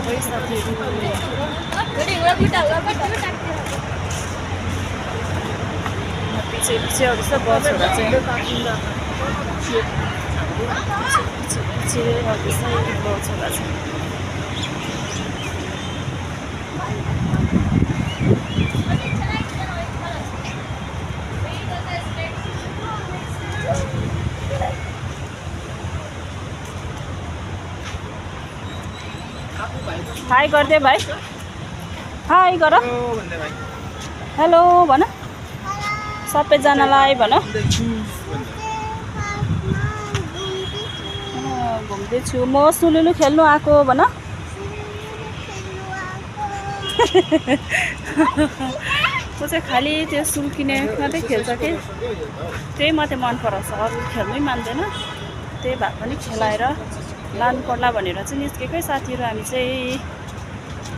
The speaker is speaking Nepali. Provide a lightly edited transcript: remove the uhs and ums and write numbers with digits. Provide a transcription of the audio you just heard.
सबै साथीहरू पछि पछि अरू सब बसहरु चाहिँ पछि अरू सब बसहरु चाहिँ हाई गर्दै भाइ हाई गर हेलो भन सबैजनालाई भन घुम्दैछु म सुलुलु खेल्नु आएको भन म चाहिँ खालि त्यो सुल्किने मात्रै खेल्छ कि त्यही मात्रै मन पराउँछ अरू खेल्नै मान्दैन त्यही भए पनि खेलाएर लानु पर्ला भनेर चाहिँ निस्केकै साथीहरू हामी चाहिँ